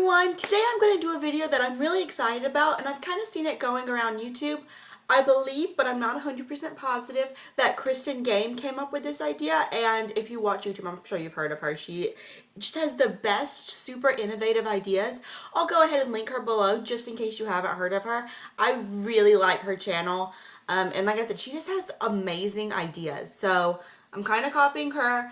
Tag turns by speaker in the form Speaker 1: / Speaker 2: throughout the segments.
Speaker 1: everyone! Today I'm going to do a video that I'm really excited about, and I've kind of seen it going around YouTube. I believe, but I'm not 100% positive, that Kristen came up with this idea, and if you watch YouTube, I'm sure you've heard of her. She just has the best, super innovative ideas. I'll go ahead and link her below, just in case you haven't heard of her. I really like her channel, and like I said, she just has amazing ideas, so I'm kind of copying her.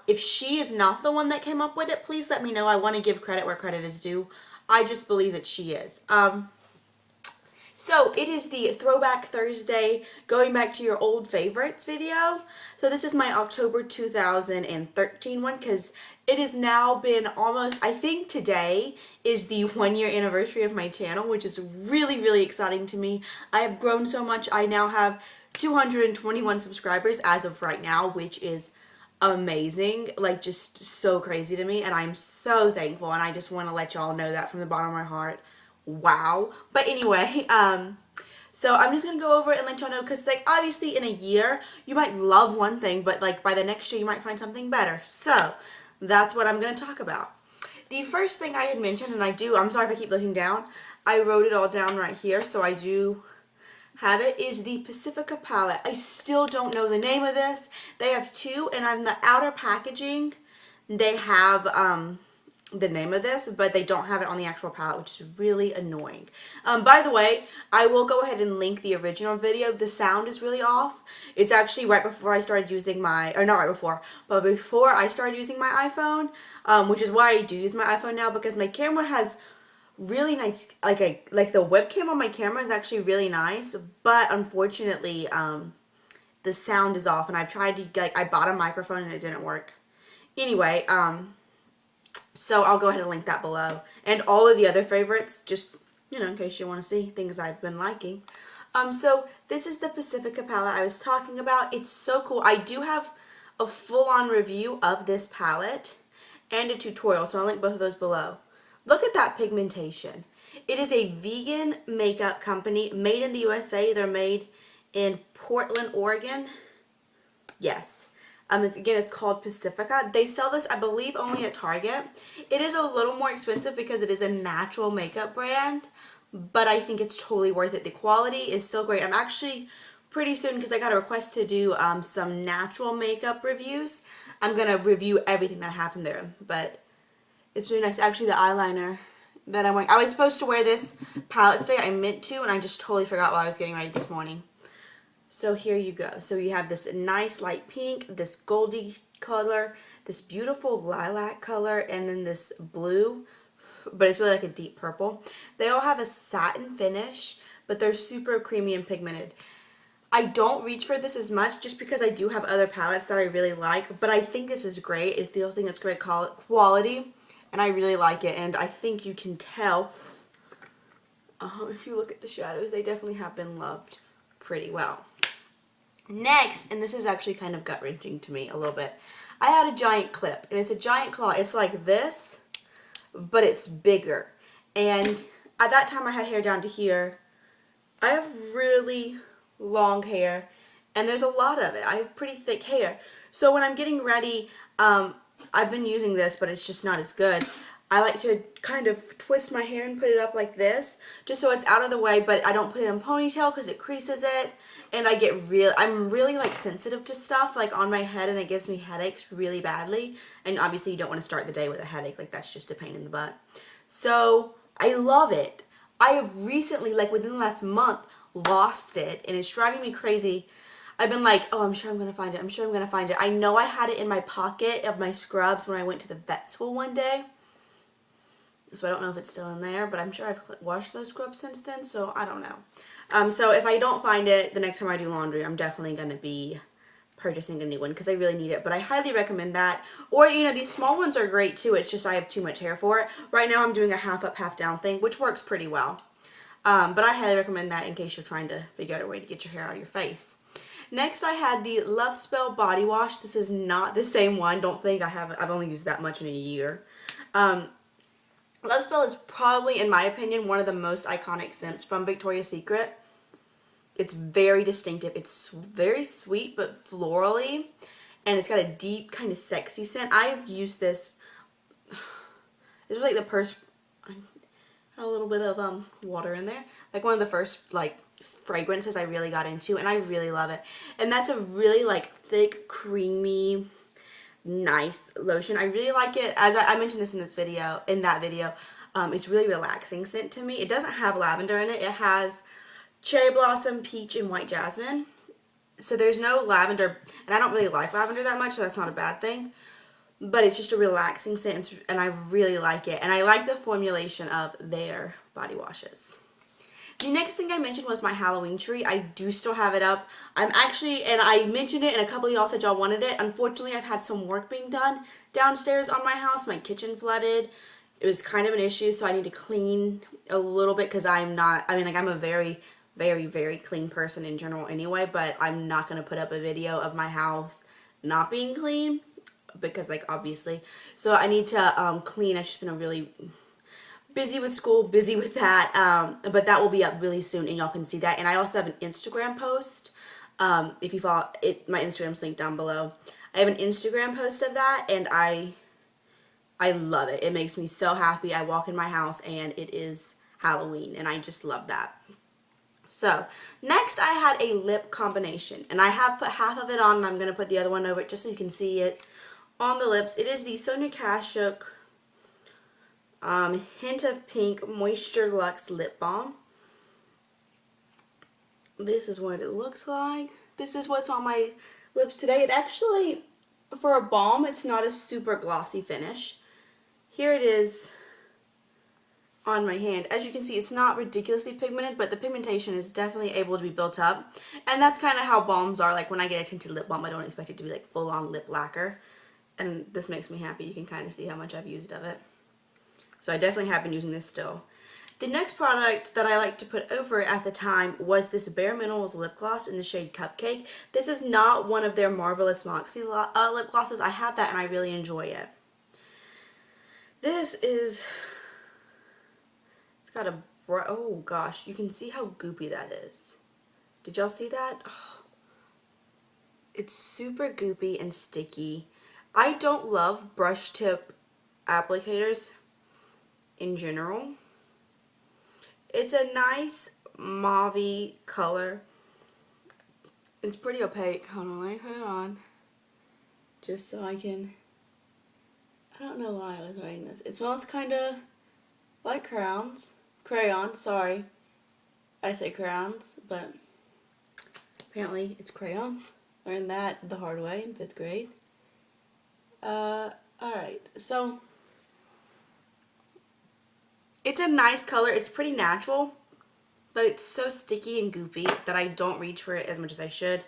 Speaker 1: If she is not the one that came up with it, please let me know. I want to give credit where credit is due. I just believe that she is. So it is the Throwback Thursday, going back to your old favorites video. So this is my October 2013 one, because it has now been almost, I think today is the 1-year anniversary of my channel, which is really, really exciting to me. I have grown so much. I now have 221 subscribers as of right now, which is amazing, like just so crazy to me, and I'm so thankful, and I just want to let y'all know that from the bottom of my heart. Wow. But anyway, so I'm just gonna go over it and let y'all know, because like obviously in a year you might love one thing, but like by the next year you might find something better. So that's what I'm gonna talk about. The first thing I had mentioned, and I'm sorry if I keep looking down, I wrote it all down right here, so I do have it, is the Pacifica palette. I still don't know the name of this. They have two, and on the outer packaging they have the name of this, but they don't have it on the actual palette, which is really annoying. By the way, I will go ahead and link the original video. The sound is really off. It's actually right before I started using my, or not right before, but before I started using my iPhone, which is why I do use my iPhone now, because my camera has really nice, like the webcam on my camera is actually really nice, but unfortunately the sound is off, and I've tried to, like, I bought a microphone and it didn't work. Anyway, so I'll go ahead and link that below, and all of the other favorites, just, you know, in case you want to see things I've been liking. So this is the Pacifica palette I was talking about. It's so cool. I do have a full-on review of this palette and a tutorial, so I'll link both of those below. Look at that pigmentation. It is a vegan makeup company made in the USA. They're made in Portland, Oregon. Yes. Again, it's called Pacifica. They sell this, I believe, only at Target. It is a little more expensive because it is a natural makeup brand, but I think it's totally worth it. The quality is so great. I'm actually pretty soon, because I got a request to do some natural makeup reviews, I'm going to review everything that I have from there, but it's really nice. Actually, the eyeliner that I'm wearing, I was supposed to wear this palette today. I meant to, and I just totally forgot while I was getting ready this morning. So here you go. So you have this nice light pink, this goldy color, this beautiful lilac color, and then this blue, but it's really like a deep purple. They all have a satin finish, but they're super creamy and pigmented. I don't reach for this as much just because I do have other palettes that I really like, but I think this is great. It's the only thing that's great quality, and I really like it, and I think you can tell if you look at the shadows, they definitely have been loved pretty well. Next, and this is actually kind of gut-wrenching to me a little bit, I had a giant clip, and it's a giant claw. It's like this, but it's bigger, and at that time I had hair down to here. I have really long hair, and there's a lot of it. I have pretty thick hair, so when I'm getting ready, I've been using this, but it's just not as good. I like to kind of twist my hair and put it up like this, just so it's out of the way, but I don't put it in a ponytail because it creases it, and I'm really like sensitive to stuff like on my head, and it gives me headaches really badly, and obviously you don't want to start the day with a headache. Like, that's just a pain in the butt. So I love it. I have recently, like within the last month, lost it, and it's driving me crazy. I've been like, oh, I'm sure I'm going to find it. I'm sure I'm going to find it. I know I had it in my pocket of my scrubs when I went to the vet school one day. So I don't know if it's still in there, but I'm sure I've washed those scrubs since then, so I don't know. So if I don't find it the next time I do laundry, I'm definitely going to be purchasing a new one because I really need it. But I highly recommend that. Or, you know, these small ones are great too. It's just I have too much hair for it. Right now I'm doing a half up, half down thing, which works pretty well. But I highly recommend that in case you're trying to figure out a way to get your hair out of your face. Next, I had the Love Spell body wash. This is not the same one. Don't think I've only used that much in a year. Love Spell is probably, in my opinion, one of the most iconic scents from Victoria's Secret. It's very distinctive. It's very sweet but florally, and it's got a deep kind of sexy scent. I've used this. This was like the a little bit of water in there. Like one of the first like fragrances I really got into, and I really love it. And that's a really like thick, creamy, nice lotion. I really like it. As I mentioned this in that video, it's really relaxing scent to me. It doesn't have lavender in it. It has cherry blossom, peach, and white jasmine. So there's no lavender, and I don't really like lavender that much, so that's not a bad thing. But it's just a relaxing scent, and I really like it. And I like the formulation of their body washes. The next thing I mentioned was my Halloween tree. I do still have it up. I'm actually, and I mentioned it, and a couple of y'all said y'all wanted it. Unfortunately, I've had some work being done downstairs on my house. My kitchen flooded. It was kind of an issue, so I need to clean a little bit because I'm a very, very, very clean person in general anyway, but I'm not going to put up a video of my house not being clean because, like, obviously. So I need to clean. I've just been really busy with school, busy with that, but that will be up really soon, and y'all can see that. And I also have an Instagram post. If you follow it, my Instagram's linked down below. I have an Instagram post of that, and I love it. It makes me so happy. I walk in my house, and it is Halloween, and I just love that. So, next I had a lip combination, and I have put half of it on, and I'm going to put the other one over it just so you can see it on the lips. It is the Sonia Kashuk Hint of Pink Moisture Luxe Lip Balm. This is what it looks like. This is what's on my lips today. It actually, for a balm, it's not a super glossy finish. Here it is on my hand. As you can see, it's not ridiculously pigmented, but the pigmentation is definitely able to be built up. And that's kind of how balms are. Like when I get a tinted lip balm, I don't expect it to be like full-on lip lacquer. And this makes me happy. You can kind of see how much I've used of it. So I definitely have been using this still. The next product that I like to put over it at the time was this Bare Minerals lip gloss in the shade Cupcake. This is not one of their Marvelous Moxie lip glosses. I have that and I really enjoy it. This is, it's got a, oh gosh, you can see how goopy that is. Did y'all see that? Oh, it's super goopy and sticky. I don't love brush tip applicators in general. It's a nice mauve-y color. It's pretty opaque. Hold on, let me put it on. Just so I can, I don't know why I was wearing this. It smells kind of like crayons, sorry. I say crayons, but apparently it's crayons. Learned that the hard way in 5th grade. Alright, so it's a nice color. It's pretty natural, but it's so sticky and goopy that I don't reach for it as much as I should.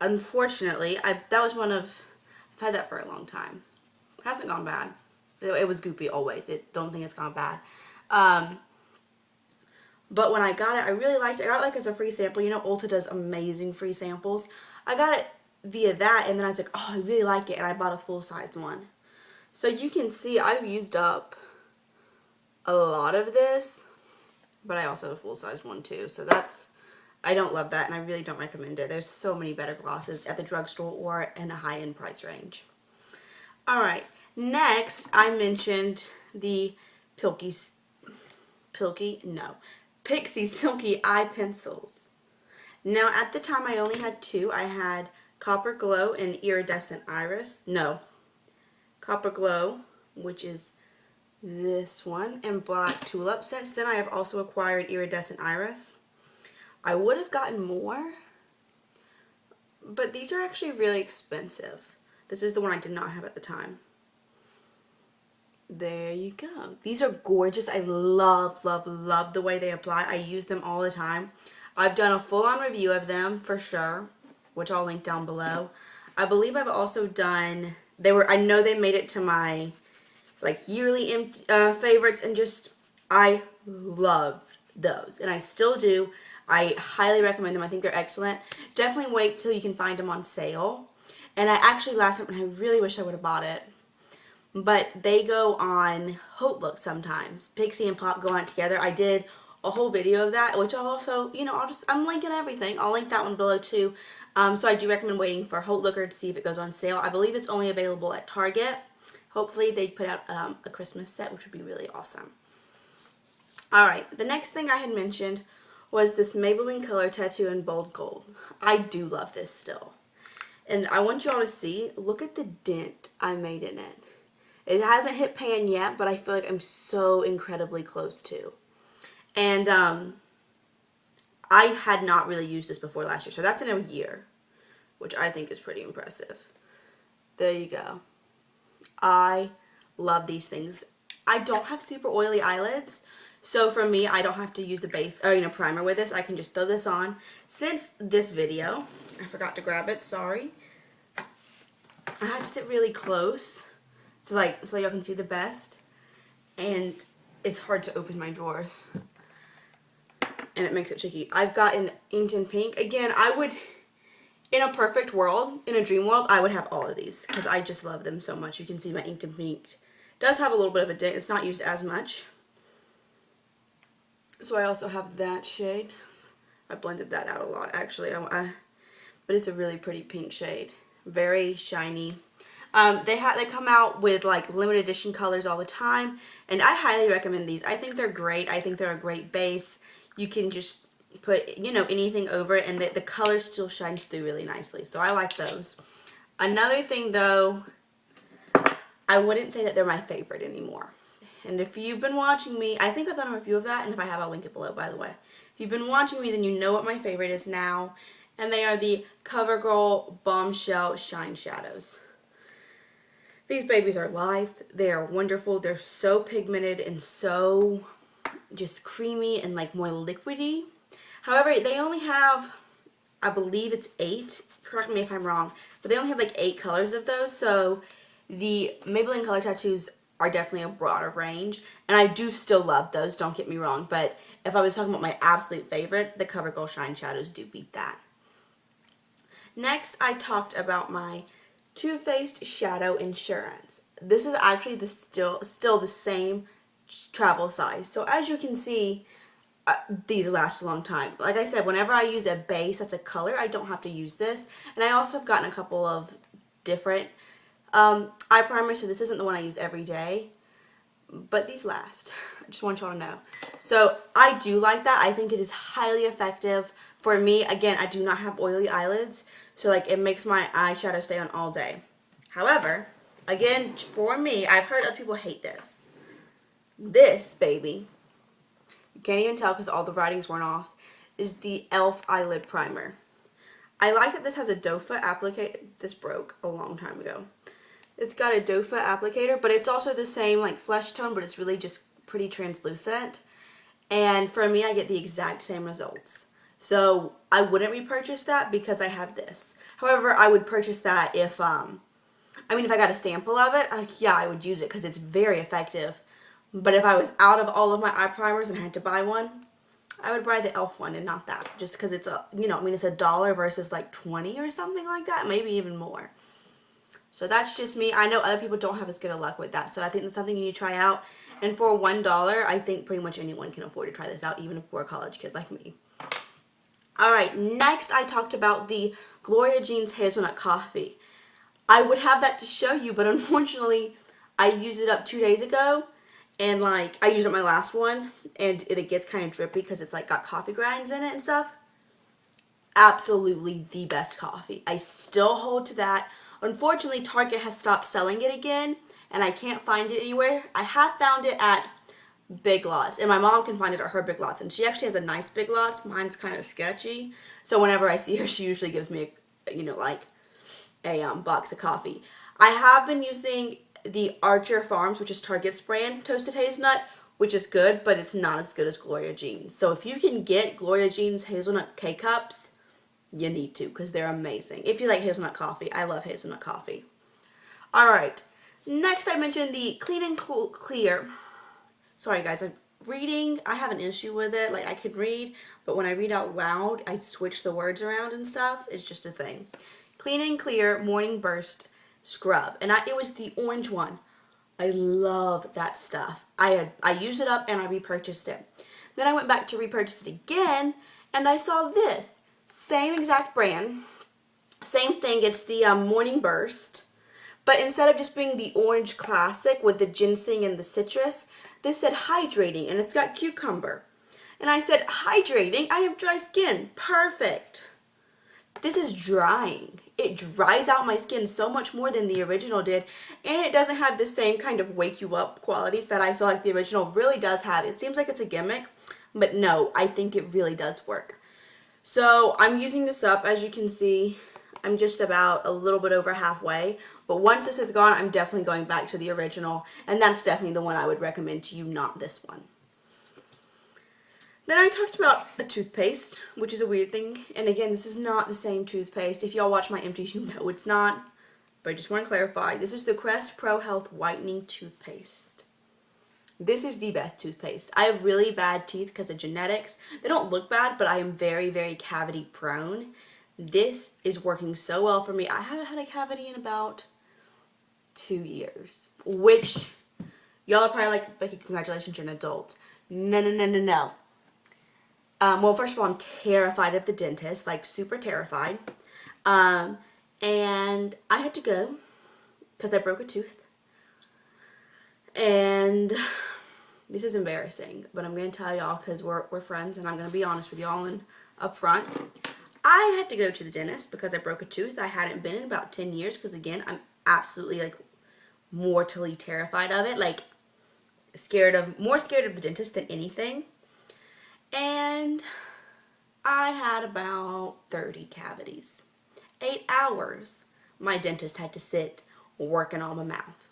Speaker 1: Unfortunately, I've had that for a long time. It hasn't gone bad. It was goopy always. Don't think it's gone bad. But when I got it, I really liked it. I got it like as a free sample. You know, Ulta does amazing free samples. I got it via that, and then I was like, oh, I really like it, and I bought a full-sized one. So you can see I've used up a lot of this, but I also have a full-size one too, so that's, I don't love that, and I really don't recommend it. There's so many better glosses at the drugstore or in a high-end price range. Alright, next I mentioned the Pixi Silky Eye Pencils. Now at the time I only had two. I had Copper Glow and Iridescent Iris. No, Copper Glow, which is this one, and Black Tulip. Since then I have also acquired Iridescent Iris. I would have gotten more, but these are actually really expensive. This is the one I did not have at the time. There you go. These are gorgeous. I love, love, love the way they apply. I use them all the time. I've done a full-on review of them for sure, which I'll link down below. I believe I've also done, I know they made it to my like yearly favorites, and just I love those, and I still do. I highly recommend them. I think they're excellent. Definitely wait till you can find them on sale. And I actually last time, and I really wish I would have bought it, but they go on Hautelook sometimes. Pixi and Pop go on together. I did a whole video of that, which I'll also, you know, I'm linking everything. I'll link that one below too. So I do recommend waiting for Hautelooker to see if it goes on sale. I believe it's only available at Target. Hopefully they put out a Christmas set, which would be really awesome. Alright, the next thing I had mentioned was this Maybelline Color Tattoo in Bold Gold. I do love this still. And I want y'all to see, look at the dent I made in it. It hasn't hit pan yet, but I feel like I'm so incredibly close to. And I had not really used this before last year, so that's in a year, which I think is pretty impressive. There you go. I love these things. I don't have super oily eyelids, so for me, I don't have to use a base or primer with this. I can just throw this on. Since this video, I forgot to grab it, sorry. I have to sit really close so y'all can see the best, and it's hard to open my drawers, and it makes it tricky. I've got an inked in pink. Again, I would, in a perfect world, in a dream world, I would have all of these because I just love them so much. You can see my inked in pink. It does have a little bit of a dent. It's not used as much. So I also have that shade. I blended that out a lot, actually. But it's a really pretty pink shade. Very shiny. They come out with like limited edition colors all the time, and I highly recommend these. I think they're great. I think they're a great base. You can just put anything over it, and the color still shines through really nicely. So I like those. Another thing though, I wouldn't say that they're my favorite anymore. And if you've been watching me, I think I've done a review of that, and if I have, I'll link it below, by the way. If you've been watching me, then you know what my favorite is now, and they are the CoverGirl Bombshell Shine Shadows. These babies are life. They are wonderful. They're so pigmented and so just creamy and like more liquidy. However, they only have, I believe it's 8. Correct me if I'm wrong, but they only have like 8 colors of those. So the Maybelline Color Tattoos are definitely a broader range, and I do still love those, don't get me wrong, but if I was talking about my absolute favorite, the CoverGirl Shine Shadows do beat that. Next, I talked about my Too Faced Shadow Insurance. This is actually still the same travel size. So as you can see, these last a long time. Like I said, whenever I use a base that's a color, I don't have to use this. And I also have gotten a couple of different eye primers, so this isn't the one I use every day, but these last. I just want y'all to know. So I do like that. I think it is highly effective. For me, again, I do not have oily eyelids, so like it makes my eyeshadow stay on all day. However, again, for me, I've heard other people hate this. This, baby, you can't even tell because all the writings weren't off, is the e.l.f. eyelid primer. I like that this has a doe foot applicator. This broke a long time ago. It's got a doe foot applicator, but it's also the same like flesh tone, but it's really just pretty translucent. And for me, I get the exact same results. So I wouldn't repurchase that because I have this. However, I would purchase that if, if I got a sample of it, yeah, I would use it because it's very effective. But if I was out of all of my eye primers and had to buy one, I would buy the e.l.f. one and not that. Just because it's it's $1 versus like 20 or something like that, maybe even more. So that's just me. I know other people don't have as good of luck with that. So I think that's something you need to try out. And for $1, I think pretty much anyone can afford to try this out, even if we're a college kid like me. Alright, next I talked about the Gloria Jean's Hazelnut Coffee. I would have that to show you, but unfortunately, I used it up 2 days ago. And like, I used up my last one, and it gets kind of drippy because it's like got coffee grinds in it and stuff. Absolutely the best coffee. I still hold to that. Unfortunately, Target has stopped selling it again, and I can't find it anywhere. I have found it at Big Lots, and my mom can find it at her Big Lots, and she actually has a nice Big Lots. Mine's kind of sketchy, so whenever I see her, she usually gives me a box of coffee. I have been using the Archer Farms, which is Target's brand, toasted hazelnut, which is good, but it's not as good as Gloria Jean's. So if you can get Gloria Jean's hazelnut K-Cups, you need to, because they're amazing. If you like hazelnut coffee, I love hazelnut coffee. Alright, next I mentioned the Clean and Clear. Sorry guys, I'm reading, I have an issue with it. Like, I can read, but when I read out loud, I switch the words around and stuff. It's just a thing. Clean and Clear Morning Burst Scrub, and it was the orange one. I love that stuff. I used it up and I repurchased it. Then I went back to repurchase it again, and I saw this. Same exact brand, same thing. It's the Morning Burst, But instead of just being the orange classic with the ginseng and the citrus, this said hydrating, and it's got cucumber. And I said, hydrating? I have dry skin. Perfect. This is drying. It dries out my skin so much more than the original did, and it doesn't have the same kind of wake you up qualities that I feel like the original really does have. It seems like it's a gimmick, but no, I think it really does work. So I'm using this up. As you can see, I'm just about a little bit over halfway, but once this is gone, I'm definitely going back to the original, and that's definitely the one I would recommend to you, not this one. Then I talked about a toothpaste, which is a weird thing. And again, this is not the same toothpaste. If y'all watch my empties, you know it's not. But I just want to clarify. This is the Crest Pro Health Whitening Toothpaste. This is the best toothpaste. I have really bad teeth because of genetics. They don't look bad, but I am very, very cavity prone. This is working so well for me. I haven't had a cavity in about 2 years. Which, y'all are probably like, Becky, congratulations, you're an adult. No, no, no, no, no. Well, first of all, I'm terrified of the dentist, like super terrified. And I had to go because I broke a tooth. And this is embarrassing, but I'm going to tell y'all because we're friends and I'm going to be honest with y'all and up front. I had to go to the dentist because I broke a tooth. I hadn't been in about 10 years because, again, I'm absolutely, like, mortally terrified of it. Like, more scared of the dentist than anything. And I had about 30 cavities. 8 hours my dentist had to sit working on my mouth.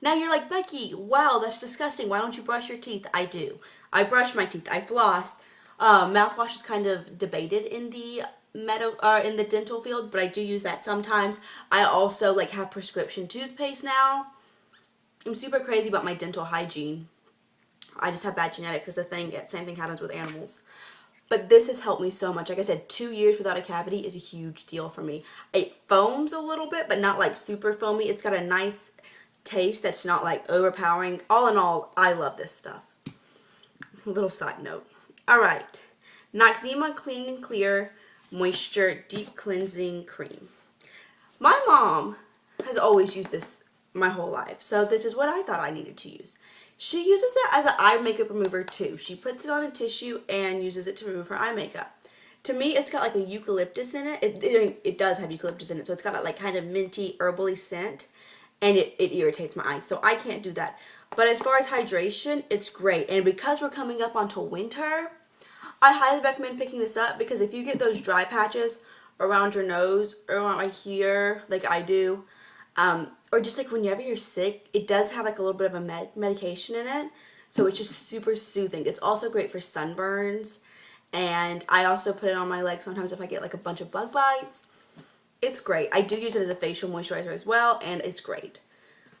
Speaker 1: Now you're like, Becky, wow, that's disgusting. Why don't you brush your teeth? I do. I brush my teeth. I floss. Mouthwash is kind of debated in the dental field, but I do use that sometimes. I also like have prescription toothpaste now. I'm super crazy about my dental hygiene. I just have bad genetics. It's a thing. Same thing happens with animals. But this has helped me so much. Like I said, 2 years without a cavity is a huge deal for me. It foams a little bit, but not like super foamy. It's got a nice taste that's not like overpowering. All in all, I love this stuff. Little side note. Alright. Noxzema Clean and Clear Moisture Deep Cleansing Cream. My mom has always used this my whole life. So this is what I thought I needed to use. She uses it as an eye makeup remover too. She puts it on a tissue and uses it to remove her eye makeup. To me, it's got like a eucalyptus in it. It does have eucalyptus in it, so it's got a like kind of minty, herbally scent, and it irritates my eyes, so I can't do that. But as far as hydration, it's great. And because we're coming up onto winter, I highly recommend picking this up because if you get those dry patches around your nose or around right here, like I do, or just like whenever you're sick, it does have like a little bit of a medication in it, so it's just super soothing. It's also great for sunburns, and I also put it on my legs sometimes if I get like a bunch of bug bites. It's great. I do use it as a facial moisturizer as well, and it's great.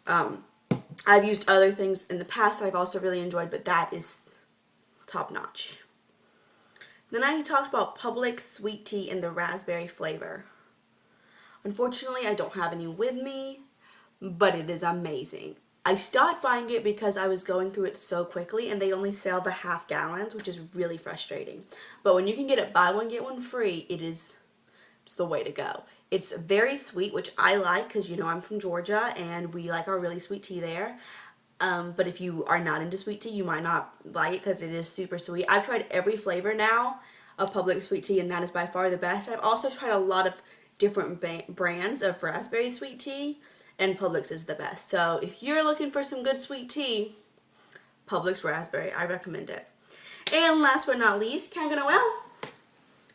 Speaker 1: I've used other things in the past that I've also really enjoyed, but that is top notch. Then I talked about Publix Sweet Tea in the raspberry flavor. Unfortunately, I don't have any with me, but it is amazing. I stopped buying it because I was going through it so quickly, and they only sell the half gallons, which is really frustrating. But when you can get it buy one, get one free, it's the way to go. It's very sweet, which I like because, you know, I'm from Georgia, and we like our really sweet tea there. But if you are not into sweet tea, you might not like it because it is super sweet. I've tried every flavor now of Publix sweet tea, and that is by far the best. I've also tried a lot of different brands of raspberry sweet tea, and Publix is the best. So if you're looking for some good sweet tea, Publix raspberry, I recommend it. And last but not least, Kanga Noel.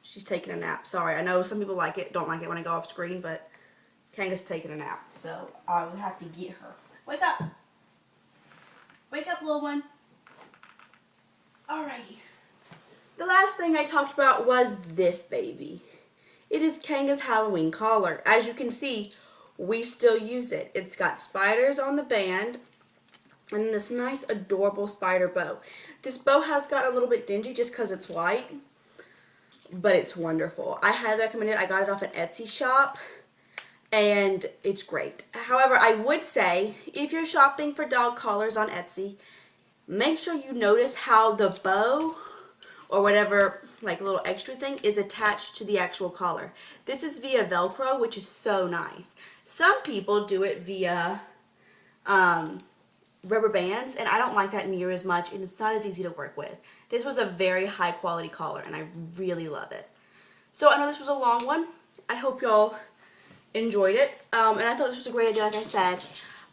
Speaker 1: She's taking a nap. Sorry, I know some people don't like it when I go off screen, but Kanga's taking a nap, so I will have to get her. Wake up! Wake up, little one. Alrighty. The last thing I talked about was this baby. It is Kanga's Halloween collar. As you can see, we still use it. It's got spiders on the band and this nice adorable spider bow. This bow has got a little bit dingy just because it's white, but it's wonderful. I highly recommend it. I got it off an Etsy shop and it's great. However, I would say if you're shopping for dog collars on Etsy, make sure you notice how the bow or whatever like little extra thing is attached to the actual collar. This is via Velcro, which is so nice. Some people do it via rubber bands, and I don't like that near as much, and it's not as easy to work with. This was a very high quality collar, and I really love it. So I know this was a long one. I hope y'all enjoyed it, and I thought this was a great idea, like I said.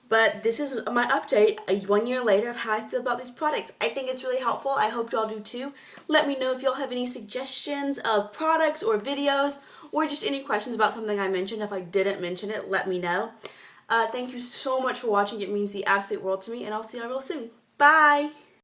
Speaker 1: But this is my update 1 year later of how I feel about these products. I think it's really helpful. I hope y'all do too. Let me know if y'all have any suggestions of products or videos, or just any questions about something I mentioned. If I didn't mention it, let me know. Thank you so much for watching. It means the absolute world to me, and I'll see y'all real soon. Bye!